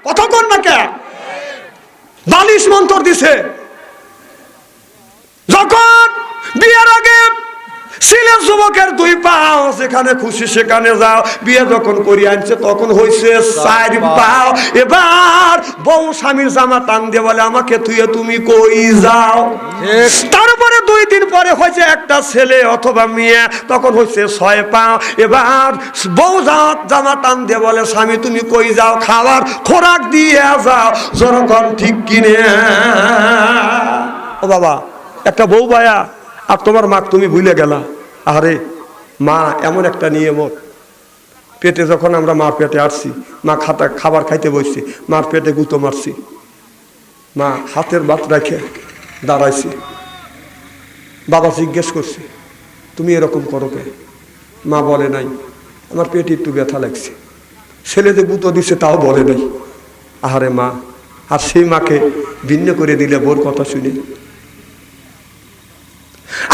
কতক্ষণ না কে বালিশ মন্তর দিছে। যখন বিয়ের আগে ছিলেন যুবকের দুই পাও, যেখানে খুশি সেখানে যাও। বিয়ে যখন করি আনছে তখন হয়েছে 4 পাও। এবার বউ স্বামীর জামা টান দিয়ে বলে আমাকে তুইয়ে তুমি কই যাও। তারপরে 2 দিন পরে হয়েছে একটা ছেলে অথবা মেয়ে, তখন হয়েছে 6 পাও। এবার বউ জামা টান দিয়ে বলে স্বামী তুমি কই যাও, খাবার খোরাক দিয়ে যাও। যখন ঠিক কিনে ও বাবা একটা বউ বায়া আর তোমার মা তুমি ভুলে গেলা। আরে মা এমন একটা নিয়মত, পেটে যখন আমরা মার পেটে আসছি, মা খাবার খাইতে বসছি, মার পেটে গুঁতো মারছি, মা হাতের বাত রেখে দাঁড়াইছি। বাবা জিজ্ঞেস করছে তুমি এরকম করো কে? মা বলে নাই আমার পেটে একটু ব্যথা লাগছে। ছেলে যে গুঁতো দিছে তাও বলে নাই। আহারে মা, আর সেই মাকে ভিন্ন করে দিলে বোর কথা শুনে।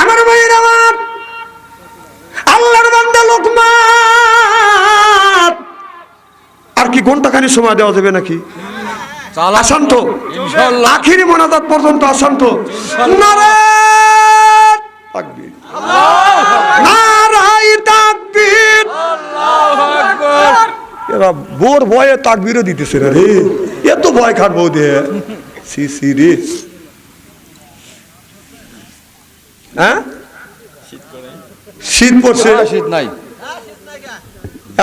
আমার ভাইয়ের আমার আল্লাহর বান্দা লোকমান, আর কি ঘন্টাখানি সময় দেওয়া যাবে নাকি? আসান তো আখিরি মোনাজাত পর্যন্ত আসান তো। নারায়ে তাকবীর, নারায়ে তাকবীর। এরা বোর ভয়ে তাকবীরও দিতেছে না রে, এত ভয় খাট বউ দে। সি সি রে, হ্যাঁ শীত পড়ছে? শীত নাই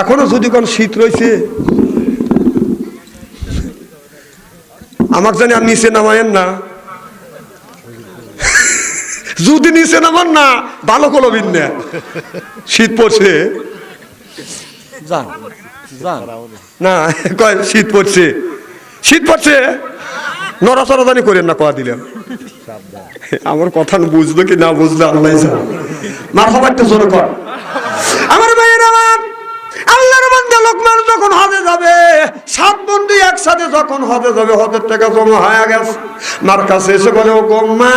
এখনো যদি কোন শীত রয়েছে আমাকে জানি আর নিচে নামায়েন না। যদি নিচে নামান না ভালো করবিন না, শীত পড়ছে না। কয় শীত পড়ছে, শীত পড়ছে, নড়াচড়াদানি করেন না। কয়া দিলাম আমার কথা বুঝলো কি না বুঝলো আল্লাহ জানে। মারহাবা একটা জোরে কর। আমার ভাইয়ের আমার আল্লাহর বান্দা লোকমান যখন হজে যাবে, 7 বন্ধু একসাথে যখন হজে যাবে, হজের টাকা জমা হয়ে গেছে। মার কাছে এসে বলে ও গো মা,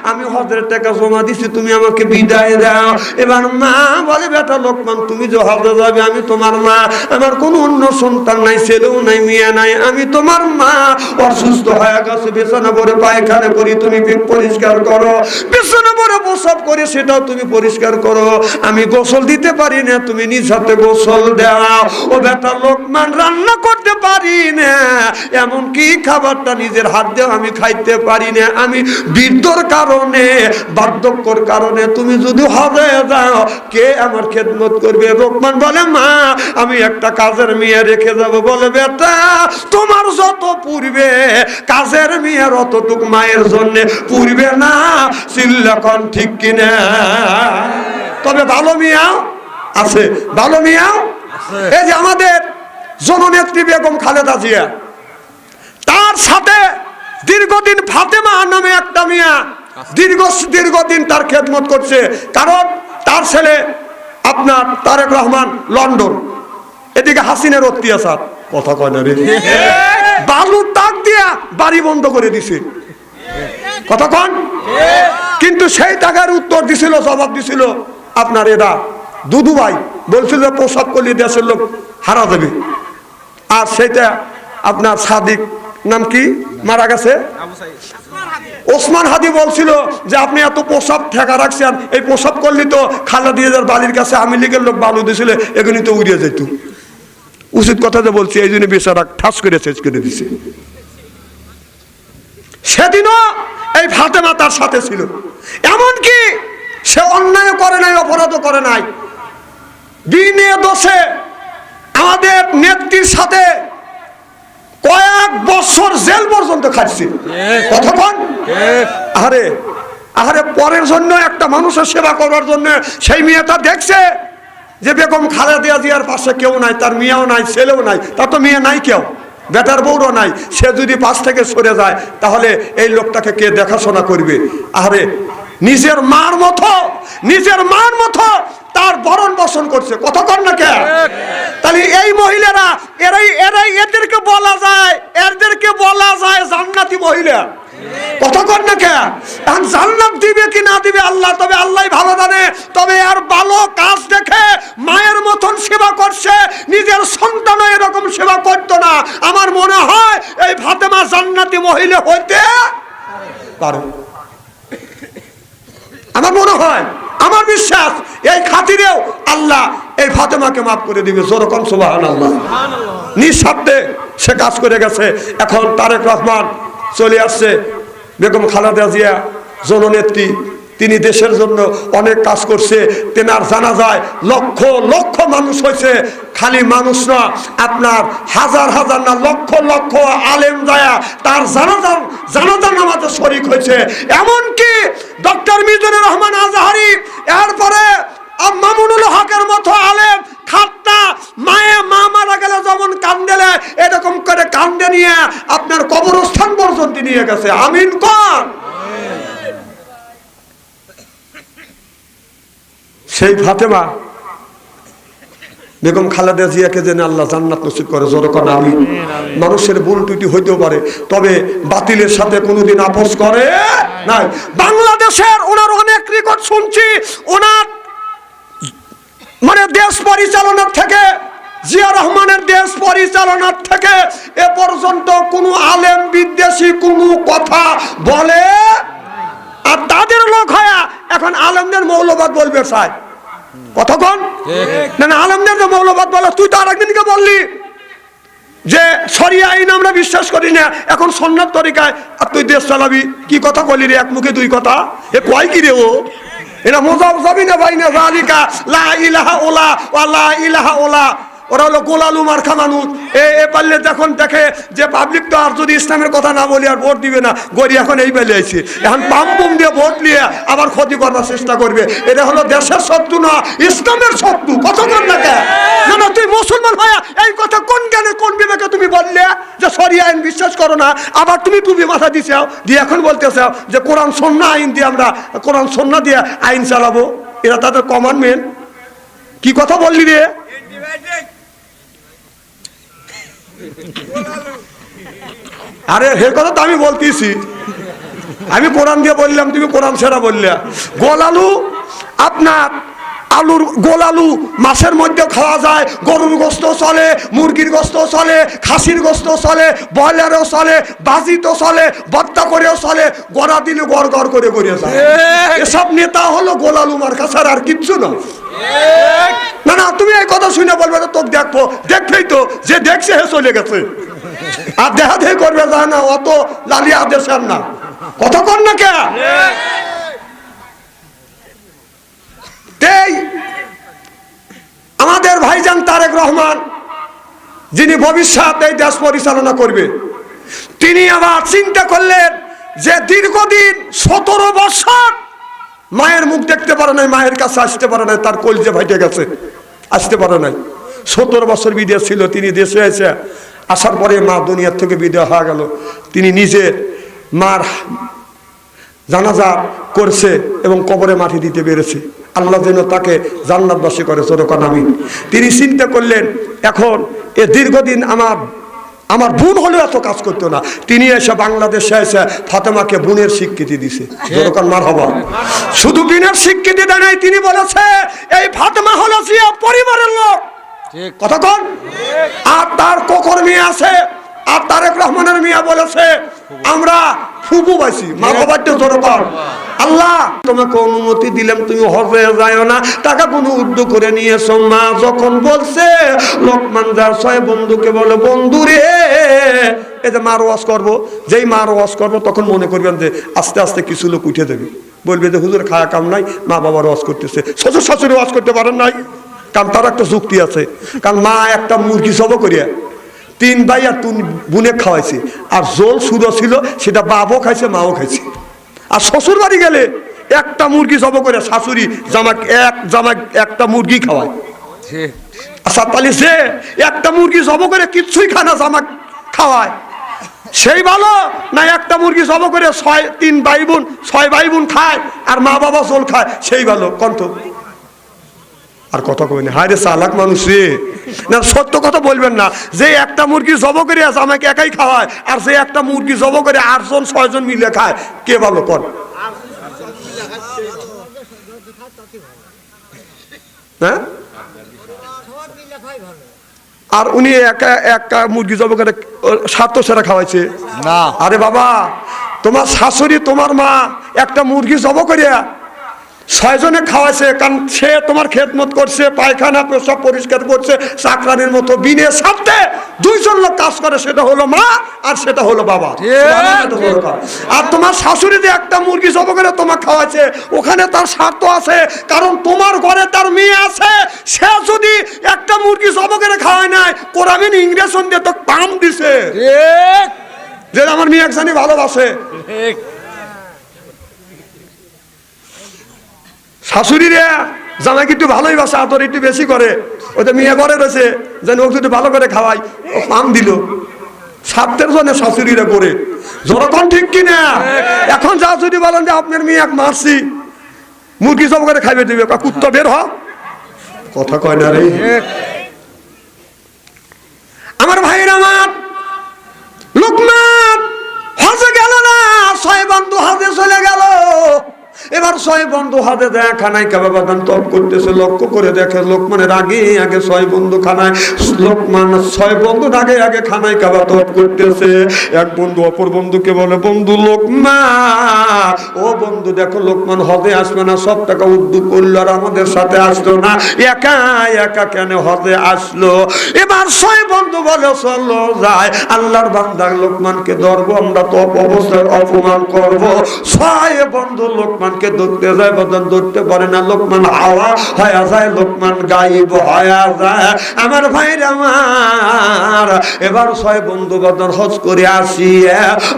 আমি হজের টাকা জমা দিছি, তুমি আমাকে বিদায় দাও। এবার মা বলে বেটা লোকমান তুমি যে হজে যাবে, আমি তোমার মা, আমার কোনো অন্য সন্তান নাই, ছেলেও নাই, মেয়ে নাই, আমি তোমার মা। অসুস্থ হয়ে গেছে, বিছানা পরে পায়খানা করি, তুমি পরিষ্কার করো। বিছানা পরে প্রসাব করি, সেটাও তুমি পরিষ্কার করো। আমি গোসল দিতে পারি না, তুমি নিজ হাতে গোসল দাও। ও বেটা লোকমান রান্না করতে পারি না, এমনকি খাবারটা নিজের হাত দিয়ে আমি খাইতে পারি না, আমি বৃদ্ধর কারণে, বার্ধক্যর কারণে। তুমি যদি হজে যাও কে আমার খেদমত করবে? লোকমান বলে মা আমি একটা কাজের মেয়ে রেখে যাব। বলে বেটা তোমার যত পূর্বে কাজের মেয়ের অতটুক মায়ের জন্য পূর্বে না। চিল্লাখন ঠিক কিনা? তবে ভালো মিয়াও আছে, ভালো মিয়াও। এই যে আমাদের জননেত্রী বেগম খালেদা জিয়া, তার সাথে দীর্ঘদিন ফাতেমা নামে একটা মিয়া দীর্ঘদিন তার খেদমত করছে। কারণ তার ছেলে আপনার তারেক রহমান লন্ডন, এদিকে হাসিনের অত্যাচার। কথা কয় না রে, বালুর তাক দিয়া বাড়ি বন্ধ করে দিছে। কথা কন। কিন্তু সেই টাকার উত্তর দিছিল, জবাব দিছিল আপনার এরা দুদু ভাই বলছিল প্রসাব করলে দেশের লোক হারা যাবে। আর সেটা আপনার সাদিক নাম কি মারা গেছে, ওসমান হাদি বলছিল যে আপনি এত প্রসাব ঠেকা রাখছেন, এই প্রসাব করলে তো খালেদা জিয়ার বাড়ির কাছে আওয়ামী লীগের লোক বালু দিয়েছিল, এগুলি তো উড়িয়ে যেত। উচিত কথা যে বলছি, এই জন্য বেচারা ঠাস করে শেষ করে দিছে। সেদিনও এই ফাতেমা তার সাথে ছিল। এমনকি সে অন্যায় করে নাই, অপরাধও করে নাই, বিনে দোষে আমাদের নেত্রীর সাথে কয়েক বছর জেল পর্যন্ত খাচ্ছে। কতক্ষণ? আরে আরে পরের জন্য একটা মানুষের সেবা করার জন্য সেই মেয়েটা দেখছে যে বেগম খালেদা জিয়ার পাশে কেউ নাই, তার মেয়েও নাই, ছেলেও নাই, তার তো মেয়ে নাই, কেউ বেটার বউরও নাই। সে যদি পাশ থেকে সরে যায় তাহলে এই লোকটাকে কে দেখাশোনা করবে? আরে নিজের মার মতো তার ভরণ পোষণ করছে। কতক্ষণ না কে? তাহলে এই মহিলারা এরাই এদেরকে বলা যায় জান্নাতি মহিলা। কতক্ষণ না কে এখন জান্নাত দিবে কি না দিবে আল্লাহ, তবে আল্লাহই ভালো জানে। তবে আর ভালো কাজ দেখে মায়ের মতন সেবা করছে, নিজের সন্তানও এরকম সেবা করতো না। আমার মনে হয় এই ফাতেমা জান্নাতি মহিলা হইতে পারে, আমার মনে হয়, আমার বিশ্বাস এই খাতিরেও আল্লাহ এই ফাতেমাকে মাফ করে দিবে। যেরকম সুবহানাল্লাহ, নিঃস্বার্থে সে কাজ করে গেছে। এখন তারেক রহমান চলে আসছে, বেগম খালেদা জিয়া জননেত্রী, তিনি দেশের জন্য অনেক কাজ করছে। তেনার জানাজায় লক্ষ লক্ষ মানুষ হয়েছে, খালি মানুষ না, আপনার হাজার হাজার না লক্ষ লক্ষ আলেম যায়া তার জানাজা নামাজে শরীক হয়েছে। এমনকি ডক্টর মিজানুর রহমান আজহারি, এরপরে মামুনুল হকের মতো আলেম খাতনা মা মারা গেলে যেমন কান্দেলে এরকম করে কান্দে নিয়ে আপনার কবরস্থান পর্যন্ত নিয়ে গেছে। আমিন কর। সেই ফাতেমা বেগম খালেদা জিয়াকে যেন আল্লাহ জান্নাত নসিব করে, যেরকম আমি। মানুষের ভুল ত্রুটি হইতেও পারে, তবে বাতিলের সাথে কোনোদিন আপোষ করে নাই। বাংলাদেশের ওনার অনেক রেকর্ড শুনছি, ওনার মানে দেশ পরিচালনার থেকে, জিয়া রহমানের দেশ পরিচালনার থেকে এ পর্যন্ত কোনো আলেম বিদ্বেষী কোনো কথা বলে, আর তাদের লোক হয় এখন আলেমদের মৌলবাদ বলবে চাই। কতক্ষণ না আলেমদের যে মৌলবাদ বলে, তুই তো আরেকদিনকে বললি যে শরিয়া আইন আমরা বিশ্বাস করি না, এখন সুন্নাত তরিকায় আর তুই দেশ চালাবি। কি কথা বলি রে, এক মুখে দুই কথা, এ কয় কি রে ও? এটা মুযাবযাবিনা বাইনা যালিকা লা ইলাহা ওলা ওয়া লা ইলাহা ওলা। ওরা হলো গোলালু মার্কা মানুষ। এ পারলে যখন দেখে যে পাবলিক তো আর যদি ইসলামের কথা না বলি আর ভোট দিবে না, গড়ি এখন এই বেলে আইছে, এখন পাম্পুম দিয়ে ভোট নিয়ে আবার ক্ষতি করার চেষ্টা করবে। এটা হলো দেশের শত্রু না, ইসলামের শত্রু। কতক্ষণ লাগে না না, তুই মুসলমান হয়ে এই কথা কোন জ্ঞানে কোন বিবেকে তুমি বললে যে শরিয়া আইন বিশ্বাস করো না, আবার তুমি টুপি মাথা দিছাও দিয়ে এখন বলতে চাও যে কোরআন সুন্নাহ আইন দিয়ে আমরা কোরআন সুন্নাহ দিয়ে আইন চালাবো। এরা তাদের কমান্ডমেন্ট। কি কথা বললি রে? আরে হে কথা তো আমি বলতেছি, আমি কোরআন দিয়ে বললাম, তুমি কোরআন সেরা বললে। গোলালু আপনার আলুর গোলালু মাছের মধ্যে খাওয়া যায়, গরুর গোস্ত চলে, মুরগির গোস্ত চলে, খাসির গোস্ত চলে, ব্রয়লারও চলে, বাজিতো চলে, ভর্তা করেও চলে, গড়া দিলে গড় গড় করে করে যায়। এসব নেতা হলো গোলালু মার্কা ছাড়া আর কিচ্ছু না। না না, তুমি এই কথা শুনে বলবে তো তোকে দেখবো, দেখবেই তো, যে দেখছে হে চলে গেছে, আর দেখা দেখি করবে যায় না, অত লালি আদেশ না। কতক্ষণ না কে আমাদের ভাইজান তারেক রহমান, যিনি ভবিষ্যৎ এই দেশ পরিচালনা করবে, তিনি আবার চিন্তা করলেন যে দীর্ঘদিন 17 বছর মায়ের মুখ দেখতে পারে নাই, মায়ের কাছে আসতে পারে নাই, তার কলজে ফাইটে গেছে, আসতে পারে নাই। 17 বছর বিদেশ ছিল, তিনি দেশে এসে আসার পরে মা দুনিয়ার থেকে বিদায় হয়ে গেল। তিনি নিজে মার জানাজা করছে এবং কবরে মাটি দিতে পেরেছে। আল্লাহ যেন তাকে জান্নাতবাসী করে, যেরকম আমি। তিনি চিন্তা করলেন এখন এ দীর্ঘদিন আমার বোন হলেও এত কাজ করতো না, তিনি এসে বাংলাদেশে এসে ফাতেমাকে বোনের স্বীকৃতি দিছে, যেরকম মারহাবা। শুধু বোনের স্বীকৃতি দেয় নাই, তিনি বলেছে এই ফাতেমা হলো জিয়া পরিবারের লোক। কতক্ষণ আর তার কোকর মেয়ে আছে, আর তারেক রহমানের মিয়া বলেছে আমরা ফুপু পাইছি, মা বাবার তো জোরকর। আল্লাহ তোমাকে অনুমতি দিলাম, তুমি হজে যাও না, টাকা কোনো উদ্যোগ করে নিয়েছো। মা যখন বলছে লোকমান যার 6 বন্ধুকে বলে বন্ধু রে, এই যে মার ওয়াজ করবো, যেই মার ওয়াজ করবো তখন মনে করবেন যে আস্তে আস্তে কিছু লোক উঠে দেবে, বলবে যে হুজুর খায়া কাম নাই, মা বাবার ওয়াজ করতেছে। শ্বশুর শাশুড়ি ওয়াজ করতে পারেন নাই, কারণ তার একটা যুক্তি আছে। কারণ মা একটা মুরগি জব করিয়া 3 ভাই আর 2 বোনে খাওয়াইছে, আর জোল সুদো ছিল সেটা বাবও খাইছে, মাও খাইছে। আর শ্বশুর বাড়ি গেলে একটা মুরগি জব করে শাশুড়ি জামাক একটা মুরগি খাওয়ায়। আচ্ছা তাহলে সে একটা মুরগি জব করে কিচ্ছুই খায় না, জামাক খাওয়ায়, সেই ভালো না একটা মুরগি জব করে 6 ভাই বোন খায় আর মা বাবা জোল খায়, সেই ভালো? কন্ত আর কথা কই না, হায় রে চালাক মানুষ রে। না সত্য কথা বলবেন না, যে একটা মুরগি জব করে আছে আমাকে একাই খাওয়ায়, আর যে একটা মুরগি জব করে 8 জন 6 জন মিলে খায়, কে ভালো কর? হ্যাঁ, আর উনি একা একটা মুরগি জব করে স্বার্থ সেরা খাওয়াইছে না। আরে বাবা, তোমার শাশুড়ি তোমার মা একটা মুরগি জব করিয়া 6 জনে খাওয়াইছে, কারণ সে তোমার খেদমত করছে, পায়খানা পেশাব পরিষ্কার করছে, চাকরানির মতো বিনে সাথে 2 জন লোক কাজ করে, সেটা হলো মা আর সেটা হলো বাবা। আর তোমার শাশুড়ি যে একটা মুরগি জব করে তোমার খাওয়াইছে, ওখানে তার স্বার্থ আছে, কারণ তোমার ঘরে তার মেয়ে আছে। সে যদি একটা মুরগি জব করে খাওয়ায় নাই, কোরআন ইংরেজন দিয়ে তো পাম দিছে যে আমার মেয়ে একজনই ভালোবাসে। শাশুড়িরা জামাইকে একটু ভালোই বাসে, আদর একটু বেশি করে, ওদের মেয়ে ঘরে রয়েছে যেন ওকে একটু ভালো করে খাওয়াই, ও পাম দিল। স্বার্থের জন্য শাশুড়িরা করে, যখন ঠিক কিনা? এখন যা যদি বলেন যে আপনার মেয়ে এক মারছি, মুরগি সব করে খাইবে দিবে, কুত্তা বের হ, কথা কয় না রে আমার ভাইয়ের। আমার লোকমান হজে গেল না, 6 বন্ধু হজে চলে গেল। এবার 6 বন্ধু হাতে দেয় খানায় কাবা বাদান তপ করতেছে, লক্ষ্য করে দেখে লোকমানের আগে 6 বন্ধু খানায়, লোকমান 6 বন্ধু আগে খানায় কাবা তপ করতেছে। এক বন্ধু অপর বন্ধুকে বলে, বন্ধু লোকমান, ও বন্ধু দেখো লোকমান হজে আসবে না, সব টাকা উদ্যোগ করলো আর আমাদের সাথে আসলো না, একা একা কেন হজে আসলো? এবার 6 বন্ধু বলে চলো যায়, আল্লাহর বান্দা লোকমানকে ধরবো, আমরা তপ অবস্থায় অপমান করবো। 6 বন্ধু লোকমান ধরতে যায়, বদন ধরতে পারে না, লোকমান হাওয়া হয়ে যায়, লোকমান গায়েব হয়ে যায়। আমার ভাইরা আমার, এবার 6 বন্ধু বদন হজ করে আসি,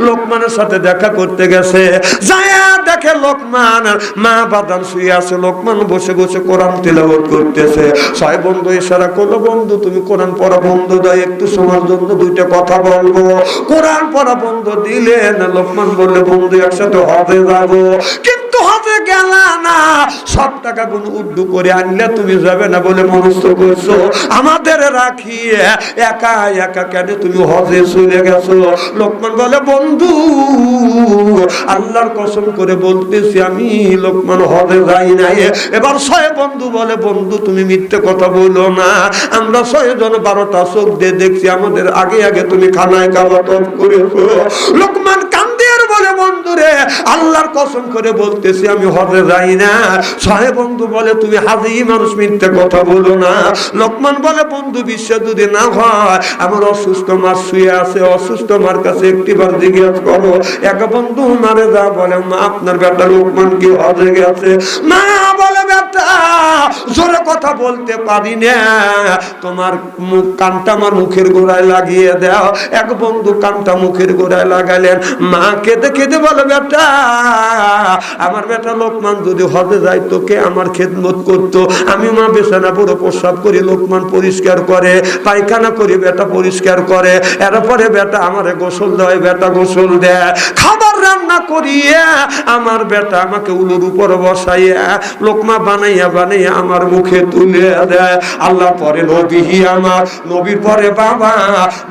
লোকমানের সাথে দেখা করতে গেছে, যায় দেখে লোকমান মা বাদান শুয়ে আছে, লোকমান বসে বসে কোরআন তিলাওয়াত করতেছে। 6 বন্ধু ইশারা করলো, বন্ধু তুমি কোরআন পড়া বন্ধ দাও, একটু সময়ের জন্য 2টা কথা বলবো। কোরআন পড়া বন্ধ দিলেন, লোকমান বললে, বন্ধু একসাথে হজে যাবো, কিন্তু হজে গেল না, সব টাকা গুলো উদ্দু করে আনলে তুমি যাবে না বলে মনস্থ করছো, আমাদের রাখিয়ে একা একা কেন তুমি হজে চলে গেছো? লোকমান বলে, বন্ধু আল্লাহর কসম করে বলতেছি আমি লোকমান হজে যাই নাই। এবার 6 বন্ধু বলে, বন্ধু তুমি মিথ্যে কথা বলো না, আমরা 6 জন 12টা চোখ দিয়ে দেখছি, আমাদের আগে তুমি খানায় কাবা তপ করেছো। লোকমান কান্দে আর বলে, বন্ধু রে আল্লাহর কসম করে বলতেছি আমি হজে যাই না। 6 বন্ধু বলে, তুমি হাজি মানুষ, মিথ্যে কথা বলো না। লোকমান বলে, বন্ধু বিশ্বাস যদি না হয়, আমার অসুস্থ মা শুয়ে আছে, অসুস্থ মার কাছে একটিবার জিজ্ঞেস করো। এক বন্ধু মারে যা বলে, মা আপনার বেটা লোকমান কি হজে গেছে? মা বলে, বেটা জোরে কথা বলতে পারি না, তোমার মুখ কানটা আমার মুখের গোড়ায় লাগিয়ে দাও। এক বন্ধু কানটা মুখের গোড়ায় লাগালেন, মা কেঁদে কেঁদে বলে, বেটা আমার বেটা লোকমান যদি হজে যাইতো, কে আমার খেদমত করতো? আমি মা বিছানা পুরো প্রস্রাব করি, লোকমান পরিষ্কার করে, পায়খানা করি, বেটা পরিষ্কার করে, এরপরে বেটা আমারে গোসল দেয়, বেটা গোসল দেয়, খাবার রান্না করিয়া আমার বেটা আমাকে উলুর উপর বসাইয়া লোকমা বানাইয়া বানাইয়া আমার মুখে তুলে দেয়। আল্লাহ পরে নবী, আমার নবীর পরে বাবা,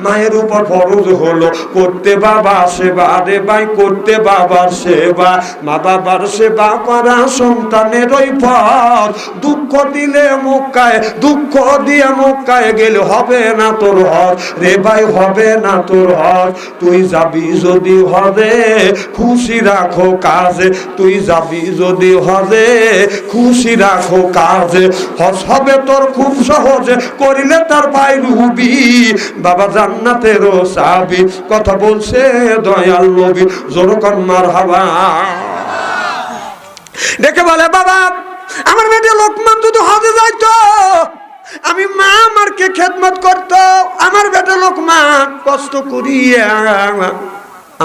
মায়ের উপর ফরজ হলো করতে বাবা সেবা, রে ভাই করতে বাবার সেবা, মা বাবার সেবা করা সন্তানের ওই পর। দুঃখ দিলে মক্কায়, দুঃখ দিয়ে মক্কায় গেলে হবে না তোর হজ, রে ভাই হবে না তোর হজ। তুই যাবি যদি হজে খুশি রাখো কাজে, তুই যাবি যদি হজে খুশি রাখো কাজে, হজ হবে তোর খুব সহজে, করিলে তার ভাই রুবি বাবা জান্নাতেরও চাবি। কথা বলছে দয়াল নবী, জোরকন মারহাবা। দেখে বলে, বাবা আমার বেটা লোকমান যদি হজে যাইতো, আমি মা আমারকে খেদমত করতো, আমার বেটা লোকমান কষ্ট করিয়া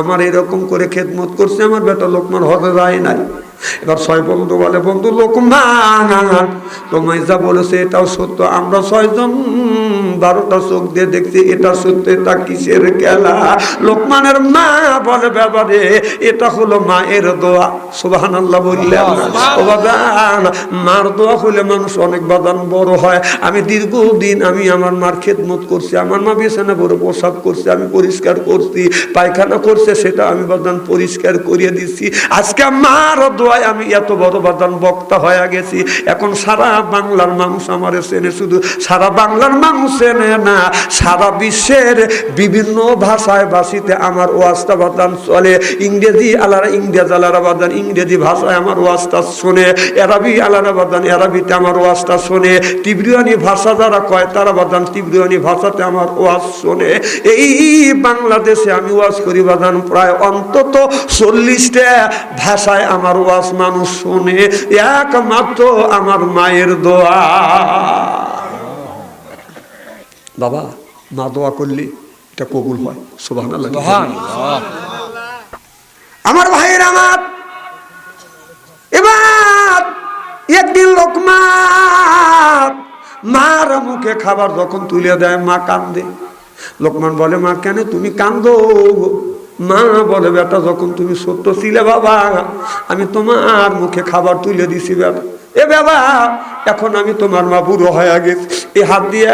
আমার এরকম করে খেদমত করছে, আমার বেটা লোকমান হজে যায় নাই। এবার 6 বন্ধু বলে, বন্ধু লোকমান তোমায় যা বলেছে এটাও সত্য, আমরা 6 জন 12টা চোখ দিয়ে দেখছি, এটা সত্য, এটা কিসের খেলা? লোকমানের মা বলে, ব্যাপারে এটা হলো মায়ের দোয়া। সুবহানাল্লাহ বললেন। ও বাদান, মার দোয়া হলে মানুষ অনেক বাদান বড় হয়। আমি দীর্ঘদিন আমি আমার মার খেদমত করছি, আমার মা বিছানা বড় প্রসাব করছে, আমি পরিষ্কার করছি, পায়খানা করছে সেটা আমি বাদান পরিষ্কার করিয়ে দিচ্ছি। আজকে মার দোয়ায় আমি এত বড় বাদান বক্তা হয়ে গেছি। এখন সারা বাংলার মানুষ আমারে চেনে, শুধু সারা বাংলার মানুষ চেনে না, সারা বিশ্বের বিভিন্ন ভাষায় ভাষিতে আমার ওয়াজটা বাদান চলে। ইংরেজি আলারা ইংরেজ আলারা বাদান ইংরেজি ভাষায় আমার ওয়াজটা শোনে, আরবি আলারা বাদান আরবিতে আমার ওয়াজটা শোনে, তিব্রিয়ানি ভাষা যারা কয় তারা বাদান তিব্রিয়ানি ভাষাতে আমার ওয়াজ শোনে। এই বাংলাদেশে আমি ওয়াজ করি বাদান প্রায় অন্তত 40টা ভাষায় আমার ওয়াজ মানুষ শোনে, একমাত্র আমার মায়ের দোয়া। বাবা, মা দোয়া করলে এটা কবুল হয়। সুবহানাল্লাহ। আমার ভাইয়ের আমার, এবার একদিন লোকমান মার মুখে খাবার যখন তুলে দেয়, মা কান্দে। লোকমান বলে, মা কেন তুমি কান্দো? মা বলে, বেটা যখন তুমি সত্য ছিলে বাবা, আমি তোমার মুখে খাবার তুলে দিছি বেটা। এ বাবা, এখন আমি তোমার মা বুড়ো হয়ে গেছি, এই হাত দিয়ে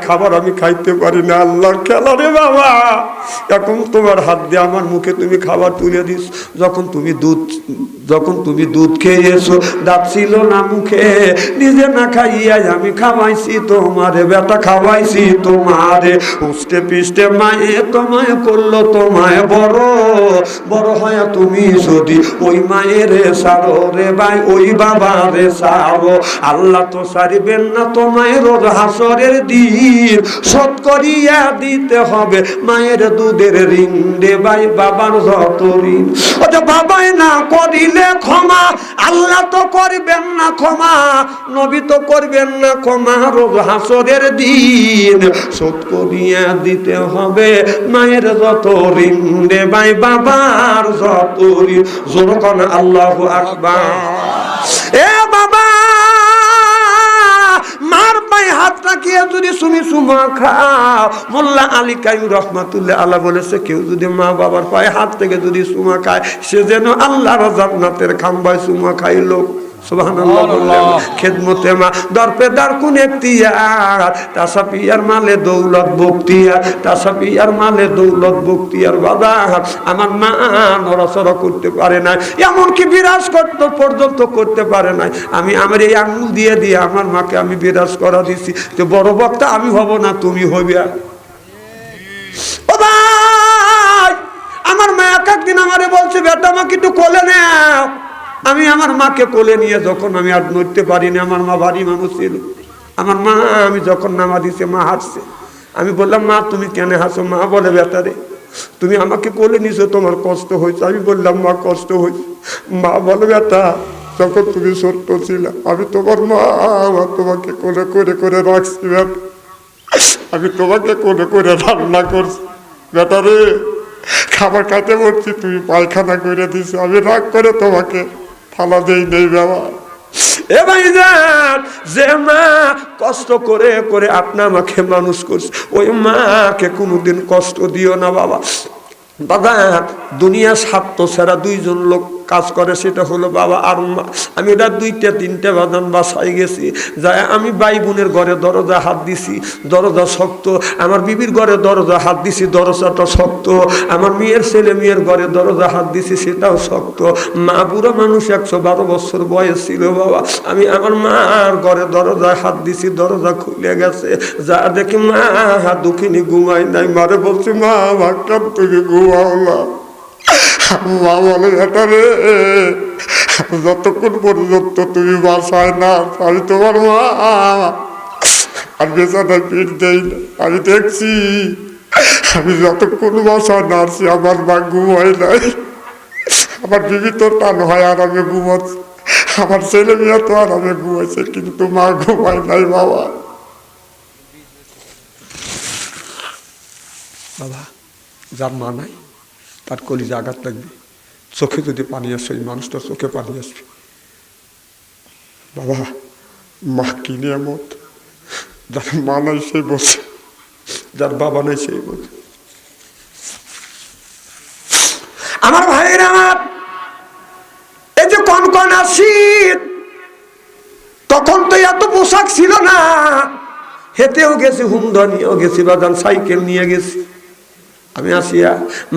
খাবার আমি খাইতে পারি না। আল্লাহর খেলা রে বাবা, এখন তোমার হাত দিয়ে আমার মুখে তুমি খাবার তুলে দিস। যখন তুমি দুধ খেয়েছো, দাঁত ছিল না মুখে, নিজে না খাইয়াই আমি খাওয়াইছি তোমারে বেটা, খাওয়াইছি তোমারে। উষ্টে পিষ্টে মায়ে তোমায় করলো তোমায় বড়, বড় হয় তুমি যদি ওই মায়ের সারো রে ভাই, ওই বাবারে সারো। আল্লাহ তো সারিবেন না তোমায় রোজ হাসরের দিন, শোধ করিয়া দিতে হবে মায়ের দুধের ঋণ রে ভাই, বাবার যত ঋণ। ও যে বাবাই না করিলে ক্ষমা, আল্লাহ তো করবেন না ক্ষমা, নবী তো করবেন না ক্ষমা, রোজ হাসরের দিন শোধ করিয়া দিতে হবে মায়ের যত ঋণ রে ভাই, বাবার যত ঋণ। জোর কোন আল্লাহু আকবার। এ বাবা, মার পায়ে হাত রাখিয়ে যদি তুমি চুমা খাও, মোল্লা আলী কাইম রহমাতুল্লাহ আল্লাহ বলেছে, কেউ যদি মা বাবার পায়ে হাত থেকে যদি চুমা খায়, সে যেন আল্লাহর জান্নাতের খাম্বায় চুমা খাইলো। সুবহানাল্লাহ বললেন। খেদমতে মা দরপেদার কোন এখতিয়ার, তাসাপিয়ার মালে দৌলত বখতিয়ার, তাসাপিয়ার মালে দৌলত বখতিয়ার। বাবা, আমার মা নড়াচড়া করতে পারে না, এমনকি বিরাজ করতে পর্যন্ত করতে পারে না। আমি আমার এই আঙ্গুল দিয়ে দিয়ে আমার মাকে আমি বিরাজ করা দিছি, তো বড় বক্তা আমি হব না তুমি হইবে। ও ভাই, আমার মা একদিন আমারে বলছে, বেটা আমাকে একটু কোলে নাও। আমি আমার মাকে কোলে নিয়ে যখন আমি আর নড়তে পারিনি, আমার মা ভারী মানুষ ছিল, আমার মা আমি যখন নামা দিছে মা হাসছে। আমি বললাম, মা তুমি কেন হাসো? মা বলে, বেটা রে তুমি আমাকে কোলে নিছো, তোমার কষ্ট হয়েছে। আমি বললাম, মা কষ্ট হয়েছে। মা বলে, বেটা যখন তুমি ছোট্ট ছিল আমি তোমার মা, তোমাকে কোলে করে করে রাখছি বেটা, আমি তোমাকে কোলে করে রান্না করছি বেটা রে, খাবার খাইতে বলছি তুমি পায়খানা করে দিছো, আমি রাগ করে তোমাকে থালা দেই নেই বাবা। এ ভাইজান, যে মা কষ্ট করে করে আপনা আমাকে মানুষ করছে, ওই মাকে কোনোদিন কষ্ট দিও না বাবা। বাবা, দুনিয়া স্বার্থ ছাড়া 2 জন লোক কাজ করে, সেটা হলো বাবা আর মা। আমি এটা 2টা 3টা বাদান বাসায় গেছি, যাই আমি ভাই বোনের ঘরে দরজা হাত দিছি, দরজা শক্ত। আমার বিবির ঘরে দরজা হাত দিছি, দরজাটা শক্ত। আমার মেয়ের ছেলে মেয়ের ঘরে দরজা হাত দিছি, সেটাও শক্ত। মা বুড়ো মানুষ, 112 বছর বয়স ছিল বাবা। আমি আমার মার ঘরে দরজায় হাত দিছি, দরজা খুলে গেছে। যা দেখি মা দুঃখিনী ঘুমাই নাই। মারে বলছি, মা ভাবতাম তুমি ঘুমাও না। মা বলে, বেটা রে যতক্ষণ পর্যন্ত তুমি বাসায় না আমি তোমার মা আর বেচারায় পিঠ দেই না। আমি দেখছি আমি যতক্ষণ বাসায় না আসছি আমার মা ঘুমাই নাই। আমার বিবি তো টান হয় আর আমি ঘুমাচ্ছি, আমার ছেলে মেয়ে তো আর আমি ঘুমাইছে, কিন্তু মা ঘুমাই নাই বাবা। বাবা, যার মা নাই তার কলিজা আঘাত লাগবে, চোখে যদি পানি আসে, ওই মানুষটার চোখে পানি আসবে। বাবা, মা কি নিয়ামত, যার মা নাই সেই বোঝে, যার বাবা নাই সেই বোঝে। আমার ভাইয়েরা, আমার এই যে কনকনা শীত, তখন তো এত পোশাক ছিল না, হেঁটেও গেছি, হুন্ডা নিয়েও গেছি, বাজান সাইকেল নিয়ে গেছি। আমি আসিয়া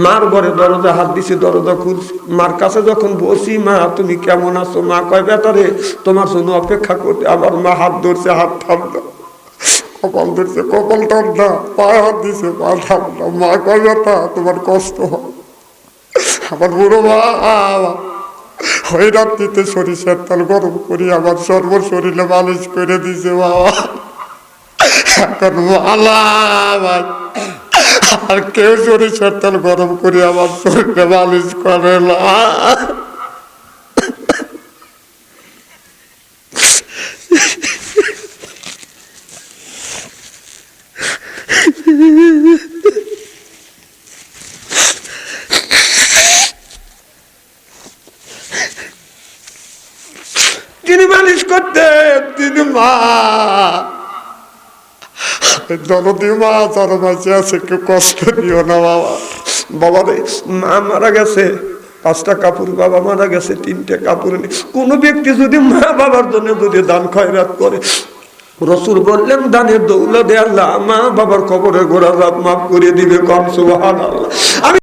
মার ঘরে দরজা হাত দিছি, দরজা খুলছি, মার কাছে যখন বসি, মা তুমি কেমন আছো? মা কয় বেটারে তোমার জন্য অপেক্ষা করতে। আমার মা হাত ধরছে, হাত ঠান্ডা, কপাল ধরছে, কপাল ঠান্ডা, পায়ে হাত দিছে, পা ঠান্ডা। মা কয় বেটা তোমার কষ্ট হয়। আমার বুড়ো মা ওই রাত্রিতে সরিষার তেল গরম করি আমার সর্ব শরীরে মালিশ করে দিছে বাবা। এখন মালা ভাই, আর কেউ সরিষার তেল গরম করে আমার শরীরে মালিশ করে না। তিনি মালিশ করতেন, তিনি মা জনদী মা, জনমাঝে আছে, কেউ কষ্ট দিও না বাবা। বাবা রে, মা মারা গেছে, 5টা কাপড়, বাবা মারা গেছে 3টে কাপড় নেই। কোন ব্যক্তি যদি মা বাবার জন্য যদি দান খয়রাত করে, রসুল বললেন দানের দৌলতে আল্লাহ মা বাবার কবরে গোড়া মাফ করে দিবে। কম সুবহানাল্লাহ।